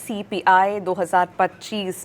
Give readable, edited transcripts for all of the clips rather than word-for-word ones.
CPI 2025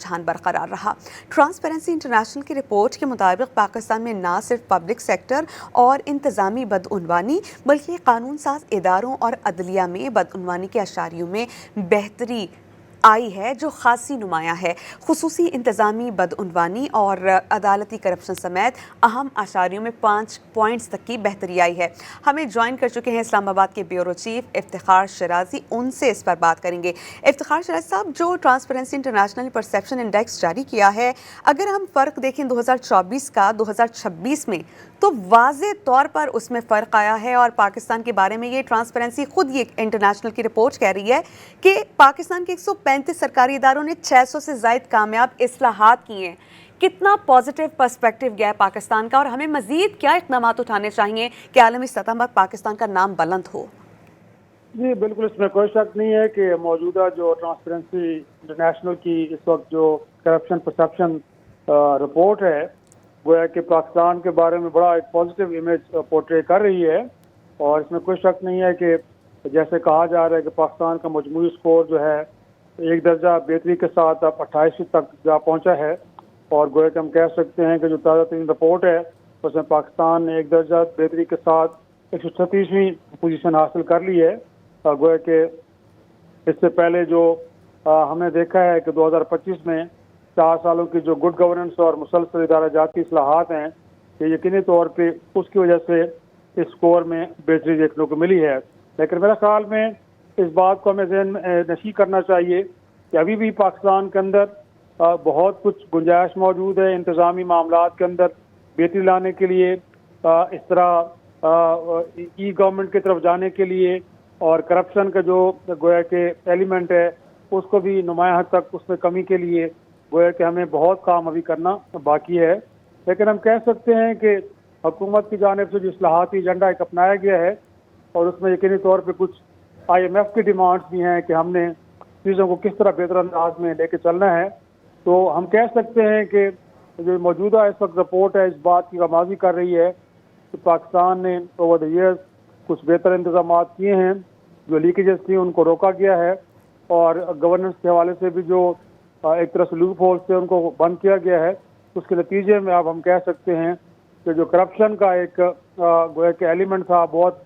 رجحان برقرار رہا۔ ٹرانسپیرنسی انٹرنیشنل کی رپورٹ کے مطابق پاکستان میں نہ صرف پبلک سیکٹر اور انتظامی بدعنوانی بلکہ قانون ساز اداروں اور عدلیہ میں بدعنوانی کے اشاریوں میں بہتری آئی ہے جو خاصی نمایاں ہے۔ خصوصی انتظامی بدعنوانی اور عدالتی کرپشن سمیت اہم اشاریوں میں 5 پوائنٹس تک کی بہتری آئی ہے۔ ہمیں جوائن کر چکے ہیں اسلام آباد کے بیورو چیف افتخار شیرازی، ان سے اس پر بات کریں گے۔ افتخار شیرازی صاحب، جو ٹرانسپیرنسی انٹرنیشنل پرسیپشن انڈیکس جاری کیا ہے، اگر ہم فرق دیکھیں 2024 کا 2026 میں، تو واضح طور پر اس میں فرق آیا ہے، اور پاکستان کے بارے میں یہ ٹرانسپیرنسی خود یہ انٹرنیشنل کی رپورٹ کہہ رہی ہے کہ پاکستان کے 135 سرکاری اداروں نے 600 سے زائد کامیاب اصلاحات کی ہیں۔ کتنا پازیٹیو پرسپیکٹیو گیا پاکستان کا، اور ہمیں مزید کیا اقدامات اٹھانے چاہیے کہ عالمی سطح پر پاکستان کا نام بلند ہو؟ جی بالکل، اس میں کوئی شک نہیں ہے کہ موجودہ جو ٹرانسپیرنسی انٹرنیشنل کی اس وقت جو کرپشن پرسیپشن رپورٹ ہے، گویا کہ پاکستان کے بارے میں بڑا ایک پازیٹیو امیج پورٹری کر رہی ہے، اور اس میں کوئی شک نہیں ہے کہ جیسے کہا جا رہا ہے کہ پاکستان کا مجموعی اسکور جو ہے ایک درجہ بہتری کے ساتھ اب 28 تک جا پہنچا ہے، اور گویا کہ ہم کہہ سکتے ہیں کہ جو تازہ ترین رپورٹ ہے اس میں پاکستان نے ایک درجہ بہتری کے ساتھ 136ویں پوزیشن حاصل کر لی ہے۔ گویا کہ اس سے پہلے جو ہم نے دیکھا ہے کہ 2025 میں 4 سالوں کی جو گڈ گورننس اور مسلسل ادارہ جاتی اصلاحات ہیں، یہ یقینی طور پہ اس کی وجہ سے اس اسکور میں بہتری دیکھنے کو ملی ہے۔ لیکن میرے خیال میں اس بات کو ہمیں ذہن نشی کرنا چاہیے کہ ابھی بھی پاکستان کے اندر بہت کچھ گنجائش موجود ہے انتظامی معاملات کے اندر بہتری لانے کے لیے، اس طرح ای گورنمنٹ کی طرف جانے کے لیے، اور کرپشن کا جو گویا کہ ایلیمنٹ ہے اس کو بھی نمایاں حد تک اس میں کمی کے لیے گویا کہ ہمیں بہت کام ابھی کرنا باقی ہے۔ لیکن ہم کہہ سکتے ہیں کہ حکومت کی جانب سے جو اصلاحاتی ایجنڈا ایک اپنایا گیا ہے، اور اس میں یقینی طور پہ کچھ IMF کی ڈیمانڈز بھی ہیں کہ ہم نے چیزوں کو کس طرح بہتر انداز میں لے کے چلنا ہے، تو ہم کہہ سکتے ہیں کہ جو موجودہ اس وقت رپورٹ ہے اس بات کی غمازی کر رہی ہے کہ پاکستان نے اوور دی ایئرز کچھ بہتر انتظامات کیے ہیں، جو لیکیجز تھیں ان کو روکا گیا ہے، اور گورننس کے حوالے سے بھی جو ایک طرح سے لوپ ہولز تھے ان کو بند کیا گیا ہے۔ اس کے نتیجے میں اب ہم کہہ سکتے ہیں کہ جو کرپشن کا ایک گویا کہ ایلیمنٹ تھا بہت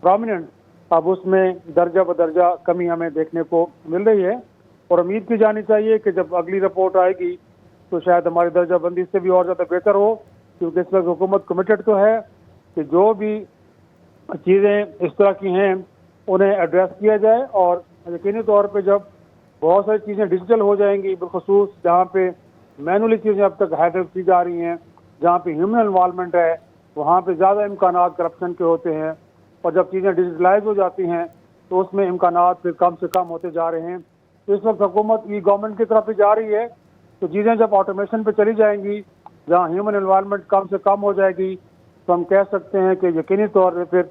پرومیننٹ، اب اس میں درجہ بدرجہ کمی ہمیں دیکھنے کو مل رہی ہے، اور امید کی جانی چاہیے کہ جب اگلی رپورٹ آئے گی تو شاید ہماری درجہ بندی سے بھی اور زیادہ بہتر ہو، کیونکہ اس وقت حکومت کمیٹڈ تو ہے کہ جو بھی چیزیں اس طرح کی ہیں انہیں ایڈریس کیا جائے، اور یقینی طور پہ جب بہت ساری چیزیں ڈیجیٹل ہو جائیں گی، بالخصوص جہاں پہ مینولی چیزیں اب تک ہینڈل کی جا رہی ہیں، جہاں پہ ہیومن انوالومنٹ ہے، وہاں پہ زیادہ امکانات کرپشن کے ہوتے ہیں، اور جب چیزیں ڈیجیٹلائز ہو جاتی ہیں تو اس میں امکانات پھر کم سے کم ہوتے جا رہے ہیں۔ تو اس وقت حکومت ای گورنمنٹ کی طرف بھی جا رہی ہے، تو چیزیں جب آٹومیشن پہ چلی جائیں گی، جہاں ہیومن انوالومنٹ کم سے کم ہو جائے گی، تو ہم کہہ سکتے ہیں کہ یقینی طور پہ پھر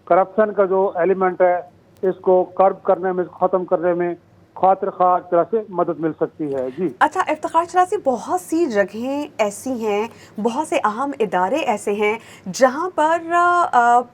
کرپشن کا جو ایلیمنٹ ہے اس کو کرب کرنے میں، ختم کرنے میں خاطر خواہ طرح سے مدد مل سکتی ہے۔ جی اچھا افتخار شیرازی، بہت سی جگہیں ایسی ہیں، بہت سے اہم ادارے ایسے ہیں جہاں پر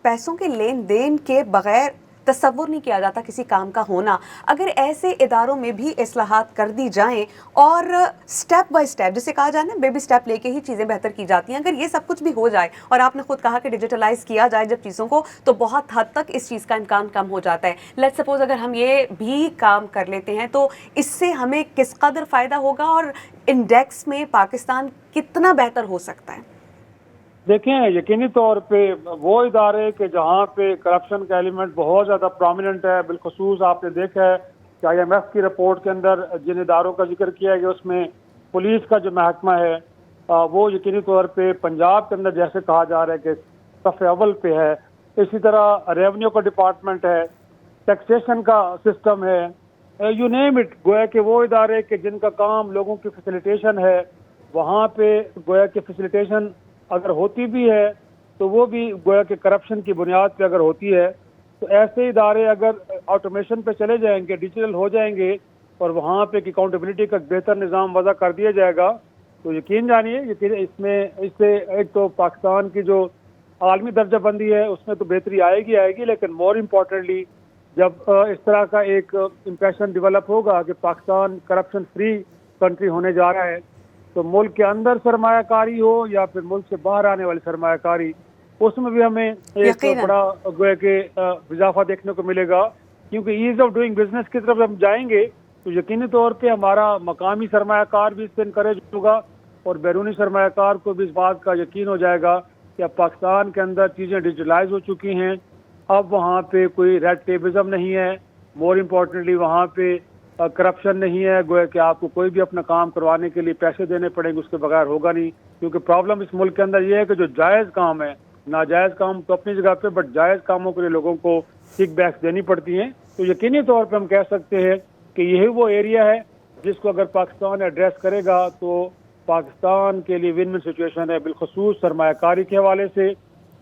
پیسوں کے لین دین کے بغیر تصور نہیں کیا جاتا کسی کام کا ہونا۔ اگر ایسے اداروں میں بھی اصلاحات کر دی جائیں اور سٹیپ بائی سٹیپ، جسے کہا جائے نا بیبی سٹیپ لے کے ہی چیزیں بہتر کی جاتی ہیں، اگر یہ سب کچھ بھی ہو جائے اور آپ نے خود کہا کہ ڈیجیٹلائز کیا جائے جب چیزوں کو، تو بہت حد تک اس چیز کا امکان کم ہو جاتا ہے۔ لیٹ سپوز اگر ہم یہ بھی کام کر لیتے ہیں تو اس سے ہمیں کس قدر فائدہ ہوگا، اور انڈیکس میں پاکستان کتنا بہتر ہو سکتا ہے؟ دیکھیں، یقینی طور پہ وہ ادارے کہ جہاں پہ کرپشن کا ایلیمنٹ بہت زیادہ پرومیننٹ ہے، بالخصوص آپ نے دیکھا ہے کہ IMF کی رپورٹ کے اندر جن اداروں کا ذکر کیا گیا اس میں پولیس کا جو محکمہ ہے وہ یقینی طور پہ پنجاب کے اندر جیسے کہا جا رہا ہے کہ صف اول پہ ہے۔ اسی طرح ریونیو کا ڈپارٹمنٹ ہے، ٹیکسیشن کا سسٹم ہے، یو نیم اٹ، گویا کہ وہ ادارے کہ جن کا کام لوگوں کی فیسیلیٹیشن ہے، وہاں پہ گویا کہ فیسیلیٹیشن اگر ہوتی بھی ہے تو وہ بھی گویا کہ کرپشن کی بنیاد پہ اگر ہوتی ہے، تو ایسے ادارے اگر آٹومیشن پہ چلے جائیں گے، ڈیجیٹل ہو جائیں گے، اور وہاں پہ اکاؤنٹیبلٹی کا بہتر نظام وضع کر دیا جائے گا، تو یقین جانیے اس سے ایک تو پاکستان کی جو عالمی درجہ بندی ہے اس میں تو بہتری آئے گی، لیکن مور امپورٹنٹلی جب اس طرح کا ایک امپریشن ڈیولپ ہوگا کہ پاکستان کرپشن فری کنٹری ہونے جا رہا ہے، تو ملک کے اندر سرمایہ کاری ہو یا پھر ملک سے باہر آنے والی سرمایہ کاری، اس میں بھی ہمیں ایک یقیناً بڑا گویا کہ اضافہ دیکھنے کو ملے گا، کیونکہ ایز آف ڈوئنگ بزنس کی طرف ہم جائیں گے تو یقینی طور پہ ہمارا مقامی سرمایہ کار بھی اس سے انکریج ہوگا اور بیرونی سرمایہ کار کو بھی اس بات کا یقین ہو جائے گا کہ اب پاکستان کے اندر چیزیں ڈیجیٹلائز ہو چکی ہیں، اب وہاں پہ کوئی ریڈ ٹیپزم نہیں ہے، مور امپورٹنٹلی وہاں پہ کرپشن نہیں ہے، گویا کہ آپ کو کوئی بھی اپنا کام کروانے کے لیے پیسے دینے پڑیں گے، اس کے بغیر ہوگا نہیں، کیونکہ پرابلم اس ملک کے اندر یہ ہے کہ جو جائز کام ہے، ناجائز کام تو اپنی جگہ پہ، بٹ جائز کاموں کے لیے لوگوں کو کک بیکس دینی پڑتی ہیں، تو یقینی طور پہ ہم کہہ سکتے ہیں کہ یہی وہ ایریا ہے جس کو اگر پاکستان ایڈریس کرے گا تو پاکستان کے لیے ون ون سچویشن ہے، بالخصوص سرمایہ کاری کے حوالے سے،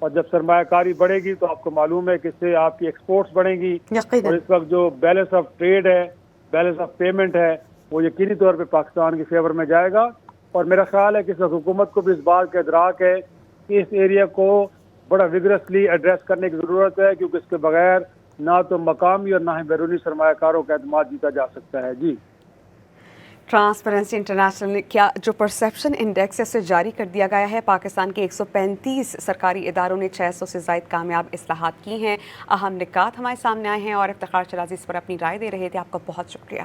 اور جب سرمایہ کاری بڑھے گی تو آپ کو معلوم ہے کہ اس سے آپ کی ایکسپورٹس بڑھیں گی، یقیناً اور اس وقت جو بیلنس آف ٹریڈ ہے، بیلنس آف پیمنٹ ہے، وہ یقینی طور پہ پاکستان کی فیور میں جائے گا، اور میرا خیال ہے کہ اس وقت حکومت کو بھی اس بات کا ادراک ہے کہ اس ایریا کو بڑا وگرسلی ایڈریس کرنے کی ضرورت ہے، کیونکہ اس کے بغیر نہ تو مقامی اور نہ ہی بیرونی سرمایہ کاروں کا اعتماد جیتا جا سکتا ہے۔ جی، ٹرانسپیرنسی انٹرنیشنل نے کیا جو پرسیپشن انڈیکس ہے اسے جاری کر دیا گیا ہے۔ پاکستان کے 135 سرکاری اداروں نے 600 سے زائد کامیاب اصلاحات کی ہیں۔ اہم نکات ہمارے سامنے آئے ہیں اور افتخار شرازی اس پر اپنی رائے دے رہے تھے۔ آپ کا بہت شکریہ۔